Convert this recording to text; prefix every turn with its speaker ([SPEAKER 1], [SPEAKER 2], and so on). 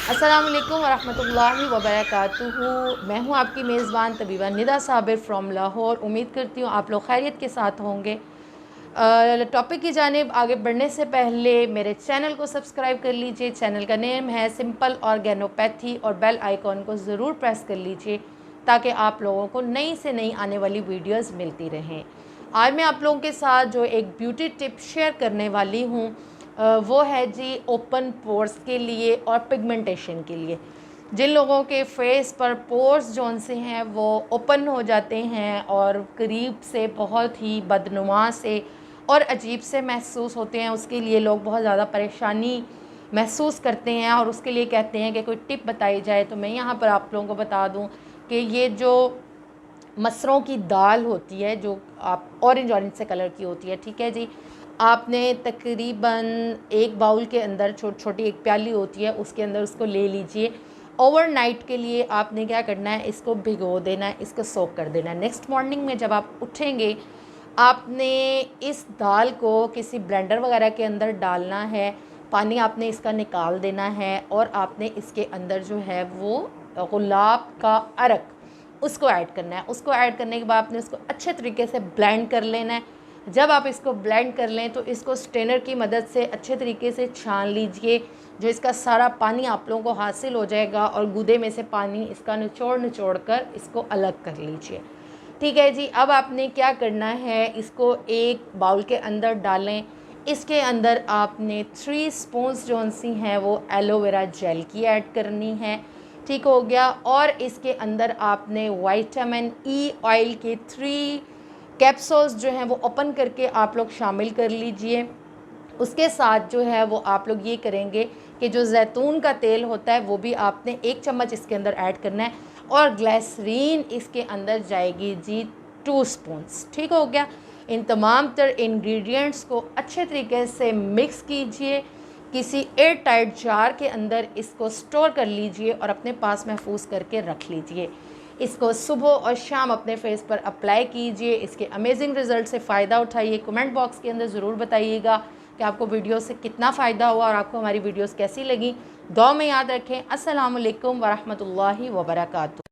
[SPEAKER 1] अस्सलाम वालेकुम वरहमतुल्लाहि वबरकातुहू। मैं हूं आपकी मेज़बान तबीबा निदा साबिर फ्रॉम लाहौर। उम्मीद करती हूं आप लोग खैरियत के साथ होंगे। टॉपिक की जानिब आगे बढ़ने से पहले मेरे चैनल को सब्सक्राइब कर लीजिए। चैनल का नेम है सिंपल ऑर्गेनोपैथी और बेल आइकॉन को ज़रूर प्रेस कर लीजिए ताकि आप लोगों को नई से नई आने वाली वीडियोस मिलती रहें। आज मैं आप लोगों के साथ जो एक ब्यूटी टिप शेयर करने वाली हूँ वो है जी ओपन पोर्स के लिए और पिगमेंटेशन के लिए। जिन लोगों के फेस पर पोर्स जौन से हैं वो ओपन हो जाते हैं और करीब से बहुत ही बदनुमा से और अजीब से महसूस होते हैं, उसके लिए लोग बहुत ज़्यादा परेशानी महसूस करते हैं और उसके लिए कहते हैं कि कोई टिप बताई जाए। तो मैं यहाँ पर आप लोगों को बता दूँ कि ये जो मसरों की दाल होती है जो आप ऑरेंज से कलर की होती है, ठीक है जी, आपने तकरीबन एक बाउल के अंदर छोटी एक प्याली होती है उसके अंदर उसको ले लीजिए। ओवरनाइट के लिए आपने क्या करना है, इसको भिगो देना है, इसको सोक कर देना है। नेक्स्ट मॉर्निंग में जब आप उठेंगे आपने इस दाल को किसी ब्लेंडर वगैरह के अंदर डालना है। पानी आपने इसका निकाल देना है और आपने इसके अंदर जो है वो गुलाब का अर्क उसको ऐड करना है। उसको ऐड करने के बाद आपने उसको अच्छे तरीके से ब्लेंड कर लेना है। जब आप इसको ब्लेंड कर लें तो इसको स्ट्रेनर की मदद से अच्छे तरीके से छान लीजिए। जो इसका सारा पानी आप लोगों को हासिल हो जाएगा और गूदे में से पानी इसका निचोड़ कर इसको अलग कर लीजिए। ठीक है जी। अब आपने क्या करना है, इसको एक बाउल के अंदर डालें। इसके अंदर आपने 3 स्पून्स जो सी हैं वो एलोवेरा जेल की ऐड करनी है। ठीक हो गया। और इसके अंदर आपने विटामिन ई ऑयल के 3 कैप्सूल्स जो हैं वो ओपन करके आप लोग शामिल कर लीजिए। उसके साथ जो है वो आप लोग ये करेंगे कि जो जैतून का तेल होता है वो भी आपने 1 चम्मच इसके अंदर ऐड करना है और ग्लिसरीन इसके अंदर जाएगी जी 2 स्पून्स। ठीक हो गया। इन तमाम तर इंग्रेडिएंट्स को अच्छे तरीके से मिक्स कीजिए। किसी एयर टाइट जार के अंदर इसको स्टोर कर लीजिए और अपने पास महफूज करके रख लीजिए। इसको सुबह और शाम अपने फेस पर अप्लाई कीजिए। इसके अमेजिंग रिज़ल्ट से फ़ायदा उठाइए। कमेंट बॉक्स के अंदर ज़रूर बताइएगा कि आपको वीडियो से कितना फ़ायदा हुआ और आपको हमारी वीडियोस कैसी लगी। दुआ में याद रखें। अस्सलाम वालेकुम वरहमतुल्लाहि वबरकातुहू।